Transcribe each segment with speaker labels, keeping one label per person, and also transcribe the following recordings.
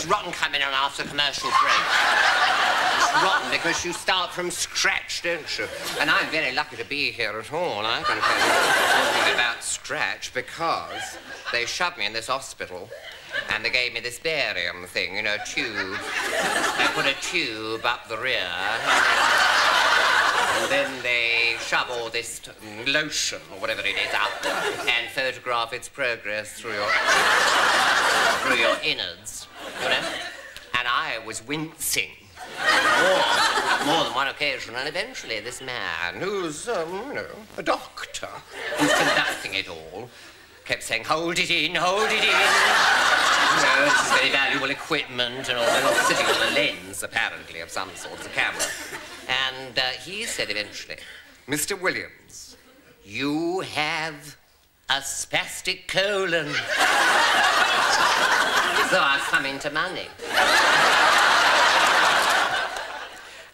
Speaker 1: rotten coming on after commercial break. It's rotten because you start from scratch, don't you? And I'm very lucky to be here at all. I can tell you something about scratch because they shoved me in this hospital and they gave me this barium thing, you know, tube. They put a tube up the rear. And then they shove all this lotion, or whatever it is, up and photograph its progress through your innards, you know? And I was wincing more than one occasion, and eventually this man, who's, you know, a doctor, who's conducting it all, kept saying, hold it in, hold it in. You know, this is very valuable equipment and all. They're all sitting on a lens, apparently, of some sort, a camera. And he said eventually, Mr. Williams, you have a spastic colon. So I've come into money.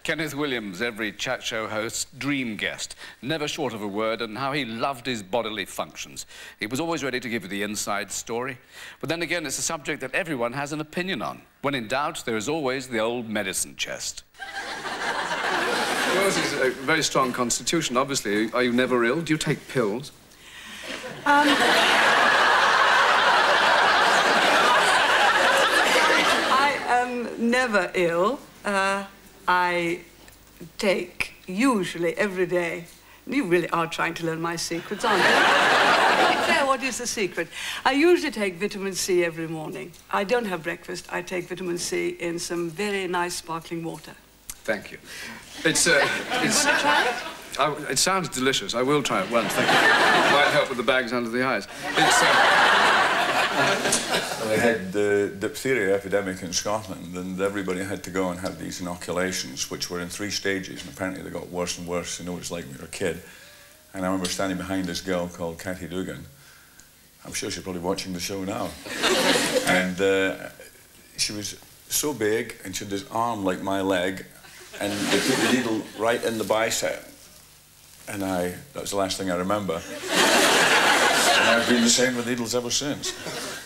Speaker 2: Kenneth Williams, every chat show host's dream guest, never short of a word, and how he loved his bodily functions. He was always ready to give you the inside story. But then again, it's a subject that everyone has an opinion on. When in doubt, there is always the old medicine chest. Yours is a very strong constitution, obviously. Are you never ill? Do you take pills?
Speaker 3: I am never ill. I take, usually, every day. You really are trying to learn my secrets, aren't you? Claire, what is the secret? I usually take vitamin C every morning. I don't have breakfast. I take vitamin C in some very nice sparkling water.
Speaker 2: Thank you. It's
Speaker 3: You want to try it?
Speaker 2: It sounds delicious. I will try it once, thank you. Might help with the bags under the eyes. It's,
Speaker 4: They had the diphtheria epidemic in Scotland, and everybody had to go and have these inoculations, which were in 3 stages, and apparently they got worse and worse. You know what it's like when you're a kid. And I remember standing behind this girl called Cathy Dugan. I'm sure she's probably watching the show now. And she was so big, and she had this arm like my leg, and they put the needle right in the bicep. And that was the last thing I remember. And I've been the same with needles ever since.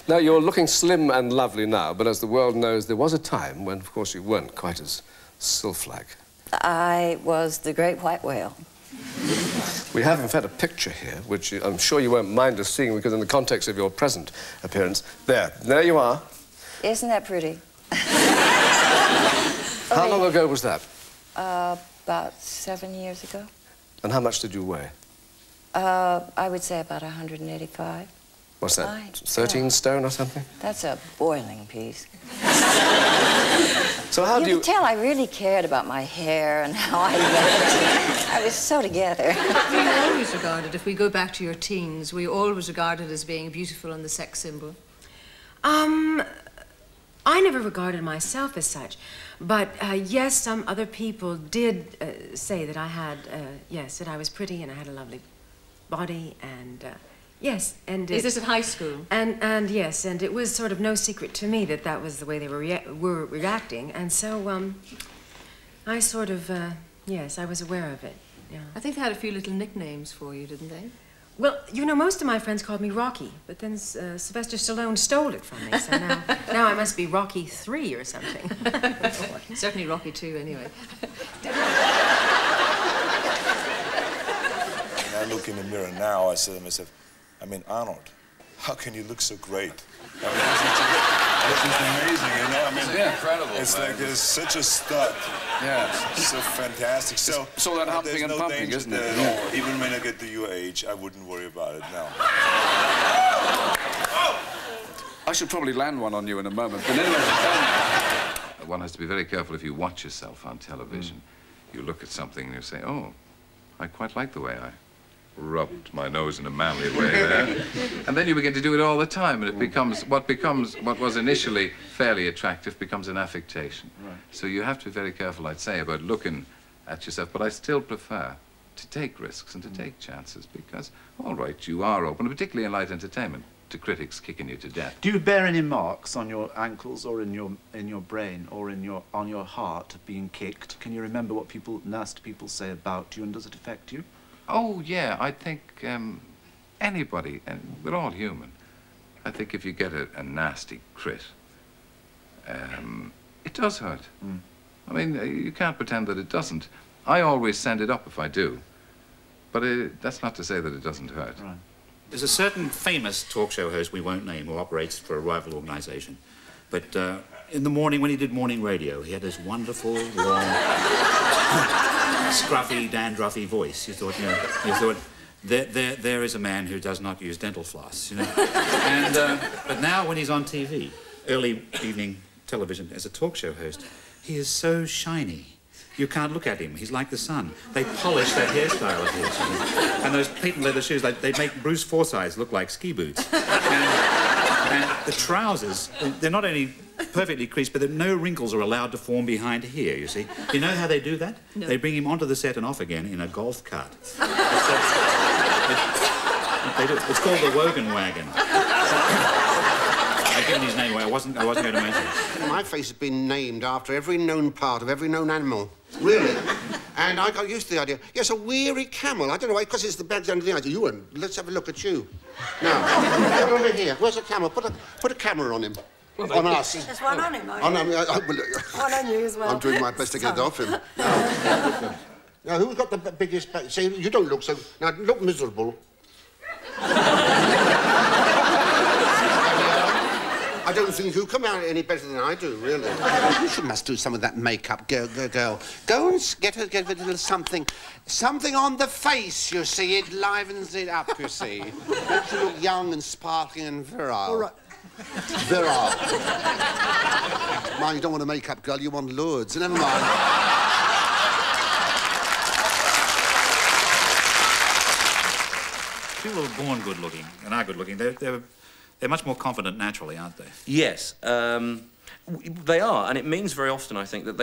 Speaker 5: Now, you're looking slim and lovely now, but as the world knows, there was a time when, of course, you weren't quite as sylph-like.
Speaker 6: I was the great white whale.
Speaker 5: We have, in fact, a picture here, which I'm sure you won't mind us seeing, because in the context of your present appearance... There you are.
Speaker 6: Isn't that pretty?
Speaker 5: How long ago was that?
Speaker 6: About 7 years ago.
Speaker 5: And how much did you weigh?
Speaker 6: I would say about 185.
Speaker 5: What's that, 13 stone or something?
Speaker 6: That's a boiling piece.
Speaker 5: So how do you...
Speaker 6: You can tell I really cared about my hair and how I looked. I was so together.
Speaker 7: We always regarded, if we go back to your teens, we always regarded as being beautiful and the sex symbol.
Speaker 8: I never regarded myself as such, but yes, some other people did say that I had, yes, that I was pretty and I had a lovely body, and yes, and
Speaker 7: is this at high school?
Speaker 8: And yes, and it was sort of no secret to me that that was the way they were reacting, and so I sort of yes, I was aware of it. Yeah.
Speaker 7: I think they had a few little nicknames for you, didn't they?
Speaker 8: Well, you know, most of my friends called me Rocky, but then Sylvester Stallone stole it from me, so now I must be Rocky 3 or something.
Speaker 7: Certainly Rocky 2, anyway.
Speaker 9: When I look in the mirror now, I say to myself, I mean, Arnold, how can you look so great? I mean, it's just amazing, you know? I mean,
Speaker 2: yeah, incredible.
Speaker 9: It's like there's such a stud.
Speaker 2: Yeah.
Speaker 9: So fantastic. So
Speaker 2: it's all that humping and pumping, isn't it?
Speaker 9: Yeah. Even when I get to your age, I wouldn't worry about it now.
Speaker 2: I should probably land one on you in a moment, but anyway.
Speaker 10: One has to be very careful if you watch yourself on television. You look at something and you say, oh, I quite like the way I rubbed my nose in a manly way there. And then you begin to do it all the time, and it becomes what was initially fairly attractive becomes an affectation.
Speaker 2: Right.
Speaker 10: So you have to be very careful, I'd say, about looking at yourself, but I still prefer to take risks and to take chances, because, all right, you are open, particularly in light entertainment, to critics kicking you to death.
Speaker 11: Do you bear any marks on your ankles or in your brain or on your heart being kicked? Can you remember what nasty people say about you, and does it affect you?
Speaker 10: Oh, yeah, I think anybody, and we're all human, I think if you get a nasty crit, it does hurt. I mean, you can't pretend that it doesn't. I always send it up if I do. But that's not to say that it doesn't hurt.
Speaker 12: Right. There's a certain famous talk show host we won't name who operates for a rival organisation. But in the morning, when he did morning radio, he had this wonderful, long, scruffy, dandruffy voice. You thought, you know, there is a man who does not use dental floss, you know. And, but now when he's on TV, early evening television as a talk show host, he is so shiny. You can't look at him. He's like the sun. They polish that hairstyle of his. And those patent leather shoes, they make Bruce Forsyth look like ski boots. And the trousers, they're not only perfectly creased, but no wrinkles are allowed to form behind here, you see. You know how they do that? No. They bring him onto the set and off again in a golf cart. They do. It's called the Wogan Wagon. I've given his name away. I wasn't going to mention it.
Speaker 13: My face has been named after every known part of every known animal. Really? And I got used to the idea. Yes, a weary camel. I don't know why, because it's the bad end of the idea. You won't. Let's have a look at you. Now, come over here. Where's a camel? Put a camera on him. Well, on us.
Speaker 14: There's one on him,
Speaker 13: one on
Speaker 14: you as well.
Speaker 13: I'm doing my best to get it off him. Now, who's got the biggest back? See, you don't look so... Now, look miserable. I don't think you come out any better than I do, really. You must do some of that makeup, girl. Go and get a little something on the face, you see. It livens it up, you see. Makes you look young and sparkling and virile. All right. Virile. Mind, you don't want a makeup girl, you want Lourdes. Never mind.
Speaker 12: People are born good-looking and are good-looking. They're much more confident naturally, aren't they?
Speaker 15: Yes, they are, and it means very often, I think, that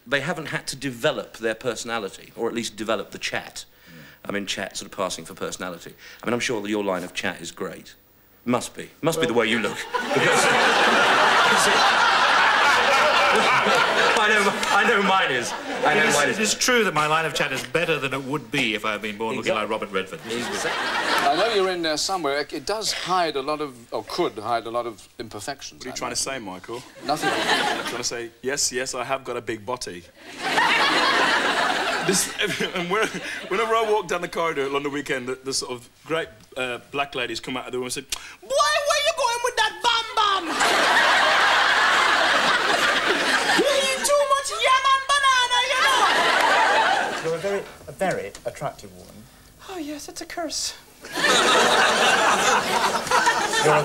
Speaker 15: they haven't had to develop their personality, or at least develop the chat. Yeah. I mean, chat sort of passing for personality. I mean, I'm sure that your line of chat is great. Must be the way you look. I know mine is.
Speaker 12: It is true that my line of chat is better than it would be if I had been born looking like Robert Redford.
Speaker 2: I know you're in there somewhere. It does hide a lot of, or could hide a lot of imperfections.
Speaker 16: What are you trying to say, Michael?
Speaker 2: Nothing.
Speaker 16: I'm trying to say, yes, I have got a big body. And whenever I walk down the corridor on the weekend, the sort of great black ladies come out of the room and say, "Boy, where you going with that bam bam?" You eat too much yam and banana, you know.
Speaker 11: You're a very attractive woman.
Speaker 16: Oh yes, it's a curse.
Speaker 11: You're a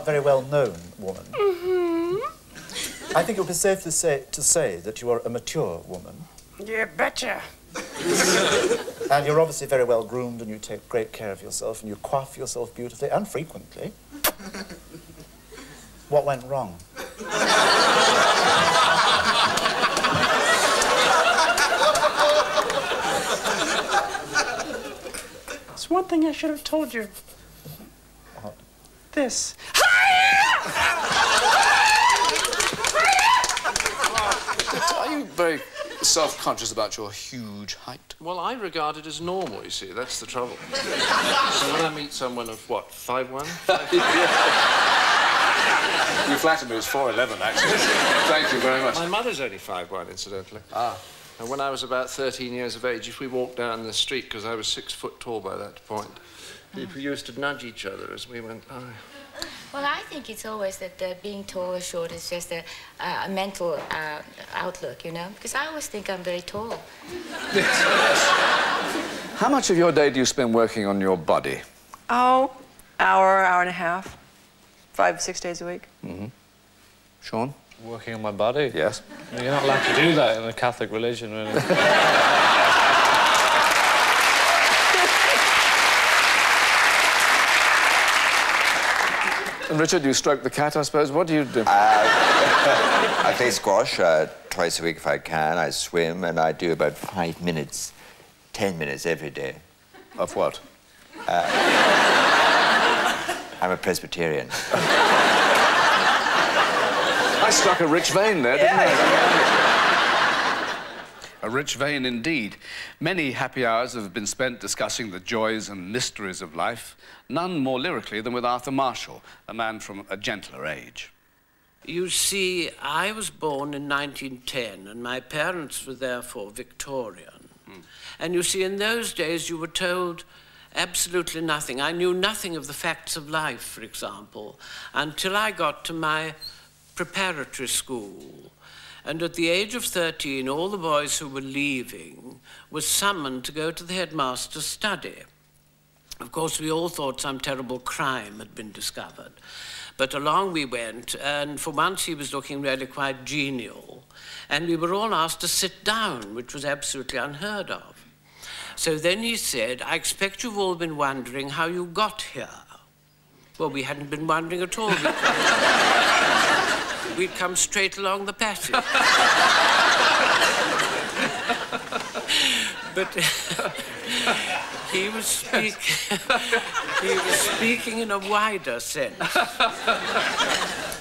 Speaker 11: very well-known woman. I think it would be safe to say that you are a mature woman.
Speaker 14: You betcha.
Speaker 11: And you're obviously very well groomed, and you take great care of yourself, and you coif yourself beautifully and frequently. What went wrong?
Speaker 16: There's one thing I should have told you.
Speaker 11: What?
Speaker 16: This.
Speaker 2: Are you very self-conscious about your huge height?
Speaker 17: Well, I regard it as normal, you see. That's the trouble. So when I meet someone of, what, 5'1"?
Speaker 2: You flatter me, it's 4'11", actually. Thank you very much.
Speaker 17: My mother's only 5'1", incidentally.
Speaker 2: Ah.
Speaker 17: And when I was about 13 years of age, if we walked down the street, because I was 6 foot tall by that point, people used to nudge each other as we went by.
Speaker 18: Well, I think it's always that being tall or short is just a mental outlook, you know? Because I always think I'm very tall.
Speaker 2: How much of your day do you spend working on your body?
Speaker 19: Oh, hour and a half. 5, 6 days a week.
Speaker 2: Mm-hmm. Sean?
Speaker 20: Working on my body?
Speaker 2: Yes.
Speaker 20: You're not allowed to do that in the Catholic religion, really.
Speaker 2: And Richard, you stroke the cat, I suppose. What do you do?
Speaker 21: I play squash twice a week if I can. I swim, and I do about 5 minutes, 10 minutes every day.
Speaker 2: Of what?
Speaker 21: I'm a Presbyterian.
Speaker 2: I struck a rich vein there, didn't I? A rich vein indeed. Many happy hours have been spent discussing the joys and mysteries of life, none more lyrically than with Arthur Marshall, a man from a gentler age.
Speaker 1: You see, I was born in 1910, and my parents were therefore Victorian. And you see, in those days, you were told absolutely nothing. I knew nothing of the facts of life, for example, until I got to my preparatory school. And at the age of 13, all the boys who were leaving were summoned to go to the headmaster's study. Of course, we all thought some terrible crime had been discovered. But along we went, and for once he was looking really quite genial. And we were all asked to sit down, which was absolutely unheard of. So then he said, I expect you've all been wondering how you got here. Well, we hadn't been wondering at all. We'd come straight along the passage. But he was speaking in a wider sense.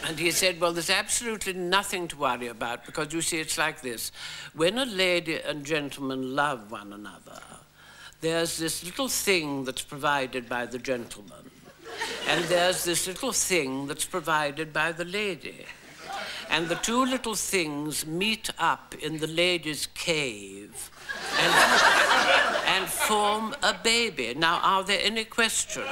Speaker 1: And he said, well, there's absolutely nothing to worry about, because you see, it's like this. When a lady and gentleman love one another, there's this little thing that's provided by the gentleman, and there's this little thing that's provided by the lady. And the two little things meet up in the lady's cave and form a baby. Now, are there any questions?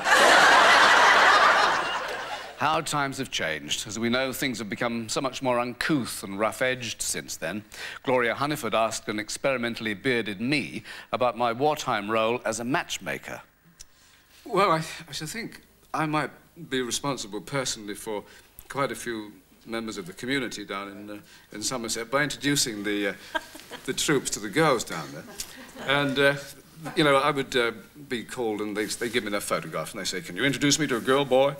Speaker 2: How times have changed. As we know, things have become so much more uncouth and rough-edged since then. Gloria Hunniford asked an experimentally bearded me about my wartime role as a matchmaker. Well, I should think I might be responsible personally for quite a few members of the community down in Somerset by introducing the troops to the girls down there. And, you know, I would be called and they give me their photograph and they say, can you introduce me to a girl, boy?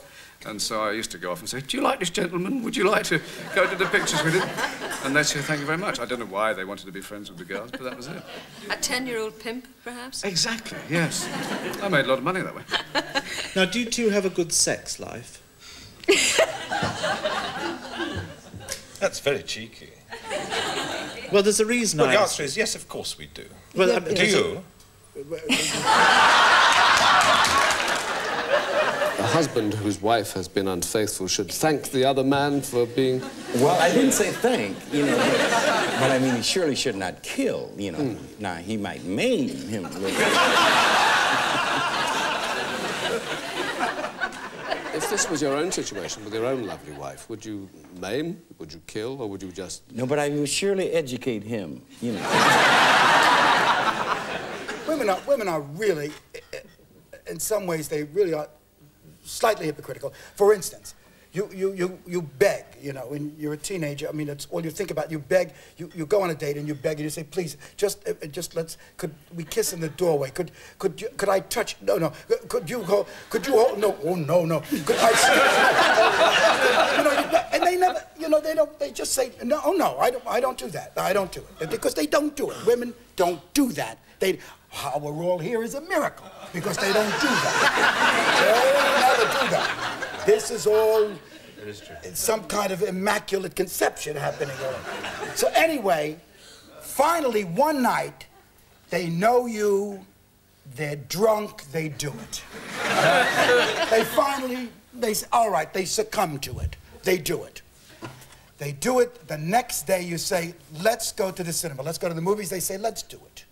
Speaker 2: And so I used to go off and say, do you like this gentleman? Would you like to go to the pictures with him? And they'd say, thank you very much. I don't know why they wanted to be friends with the girls, but that was it.
Speaker 7: A 10-year-old pimp, perhaps?
Speaker 2: Exactly, yes. I made a lot of money that way.
Speaker 11: Now, do you two have a good sex life?
Speaker 22: That's very cheeky.
Speaker 11: Well, there's a reason
Speaker 22: Well, the answer is yes, of course we do.
Speaker 11: Well,
Speaker 22: yeah, do you?
Speaker 5: A husband whose wife has been unfaithful should thank the other man for being...
Speaker 23: Well, I didn't say thank, you know, but I mean, he surely should not kill, you know. Now, he might maim him a little.
Speaker 5: If this was your own situation with your own lovely wife, would you maim, would you kill, or would you just...
Speaker 23: No, but I would surely educate him, you know.
Speaker 24: Women are really, in some ways, they really are slightly hypocritical. For instance, you beg, you know, when you're a teenager, I mean, that's all you think about. You beg, you go on a date and you beg and you say, please, just could we kiss in the doorway? Could I touch, no, could you hold, no, oh, no, could I, you know, and they never, you know, they just say, no, oh, no, I don't do that. I don't do it. Because they don't do it. Women don't do that. How we're all here is a miracle, because they don't do that. They never do that. This is all some kind of immaculate conception happening. So anyway, finally one night, they know you, they're drunk, they do it. They say, all right, they succumb to it. They do it. They do it. The next day you say, let's go to the cinema. Let's go to the movies. They say, let's do it.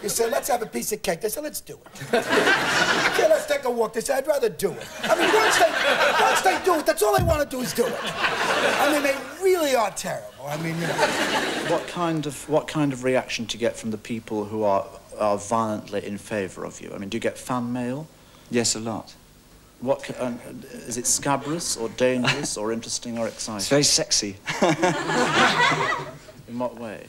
Speaker 24: You say, let's have a piece of cake. They say, let's do it. Okay, let's take a walk. They say, I'd rather do it. I mean, once they do it, that's all they want to do is do it. I mean, they really are terrible. I mean, you know.
Speaker 11: What kind of reaction do you get from the people who are violently in favour of you? I mean, do you get fan mail?
Speaker 25: Yes, a lot.
Speaker 11: What is it, scabrous or dangerous or interesting or exciting?
Speaker 25: It's very sexy.
Speaker 11: In what way?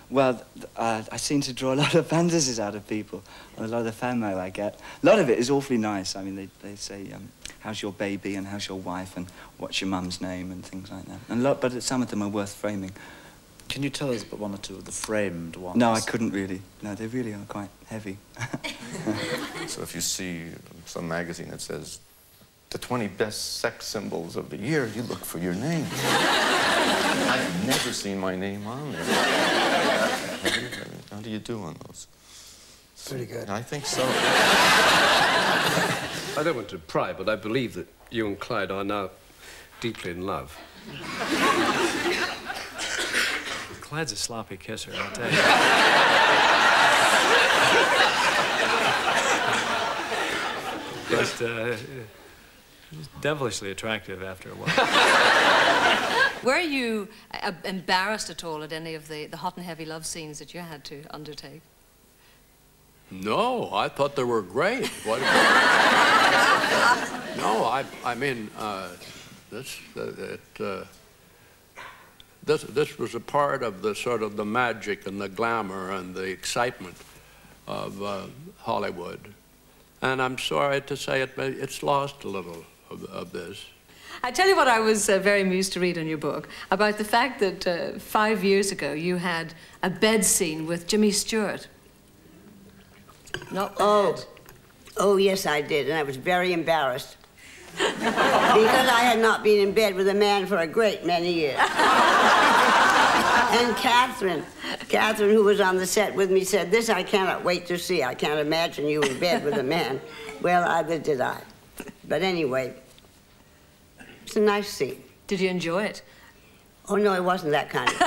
Speaker 25: Well, I seem to draw a lot of fantasies out of people, and a lot of the fan mail I get. A lot of it is awfully nice. I mean, they say, how's your baby, and how's your wife, and what's your mum's name, and things like that. And but some of them are worth framing.
Speaker 11: Can you tell us about one or two of the framed ones?
Speaker 25: No, I couldn't really. No, they really are quite heavy.
Speaker 26: So if you see some magazine that says, the 20 best sex symbols of the year, you look for your name. I've never seen my name on there. How do you do on those?
Speaker 24: Pretty good.
Speaker 26: I think so.
Speaker 5: I don't want to pry, but I believe that you and Clyde are now deeply in love.
Speaker 20: Clyde's a sloppy kisser, I'll tell you. But he's devilishly attractive after a while.
Speaker 7: Were you embarrassed at all at any of the hot and heavy love scenes that you had to undertake?
Speaker 3: No, I thought they were great. What? No, I mean, this was a part of the sort of the magic and the glamour and the excitement of Hollywood. And I'm sorry to say it's lost a little of this.
Speaker 7: I tell you what, I was very amused to read in your book about the fact that 5 years ago you had a bed scene with Jimmy Stewart. Not bad.
Speaker 4: Oh, yes, I did, and I was very embarrassed. Because I had not been in bed with a man for a great many years. And Catherine, who was on the set with me, said, "This I cannot wait to see. I can't imagine you in bed with a man." Well, either did I. But anyway, it's a nice scene.
Speaker 7: Did you enjoy it?
Speaker 4: Oh, no, it wasn't that kind of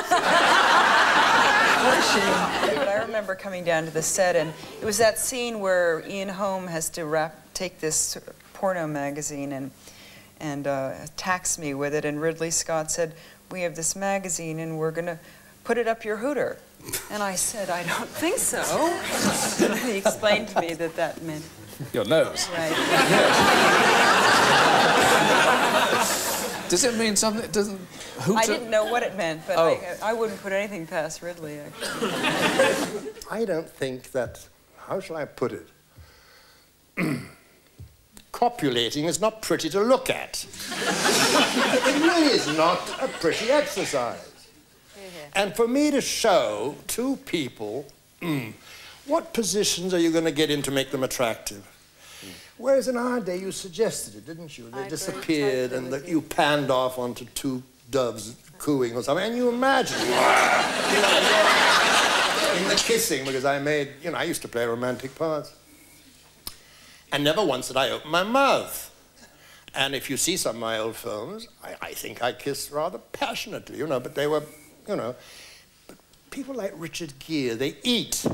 Speaker 6: What a shame. But I remember coming down to the set, and it was that scene where Ian Holm has to take this porno magazine and attacks me with it, and Ridley Scott said, "We have this magazine, and we're going to put it up your hooter." And I said, "I don't think so." And he explained to me that that meant...
Speaker 5: Your nose.
Speaker 6: Right.
Speaker 5: Does it mean something? It doesn't...
Speaker 6: I didn't know what it meant, but I wouldn't put anything past Ridley, actually.
Speaker 8: I don't think that... How shall I put it? Copulating is not pretty to look at. It really is not a pretty exercise. And for me to show two people, what positions are you going to get in to make them attractive? Whereas in our day, you suggested it, didn't you? They disappeared and you panned off onto two doves cooing or something, and you imagined, in the kissing, because I made, I used to play romantic parts. And never once did I open my mouth. And if you see some of my old films, I think I kissed rather passionately, but they were, But people like Richard Gere, they eat.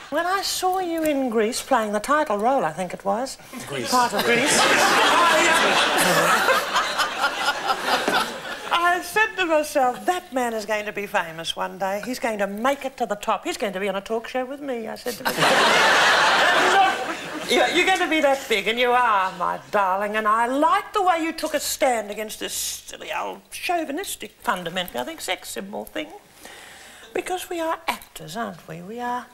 Speaker 14: When I saw you in Greece playing the title role, I think it was.
Speaker 8: Greece.
Speaker 14: Part of Greece. I said to myself, that man is going to be famous one day. He's going to make it to the top. He's going to be on a talk show with me, I said to myself. You're going to be that big, and you are, my darling, and I like the way you took a stand against this silly old chauvinistic, fundamentally, I think, sex symbol thing. Because we are actors, aren't we? We are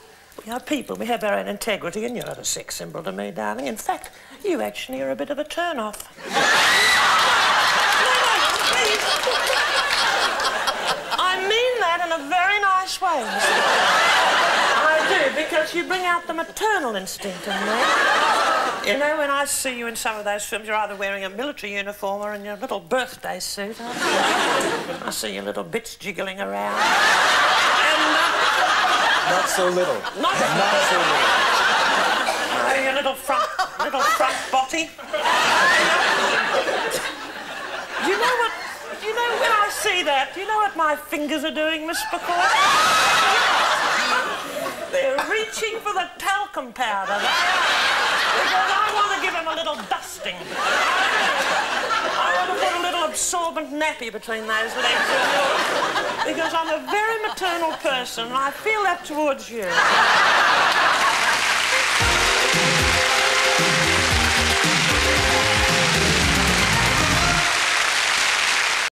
Speaker 14: people. We have our own integrity, and you're not a sex symbol to me, darling. In fact, you actually are a bit of a turn-off. I mean that in a very nice way. I do, because you bring out the maternal instinct in me. When I see you in some of those films, you're either wearing a military uniform or in your little birthday suit. I see your little bits jiggling around.
Speaker 8: Not so little.
Speaker 14: Not so little. Oh, your little front body. When I see that, do you know what my fingers are doing, Miss Bacall? They're reaching for the talcum powder. Because I want to give him a little dusting. I want to put a little absorbent nappy between those legs of yours. Because I'm a very maternal person, and I feel that towards you.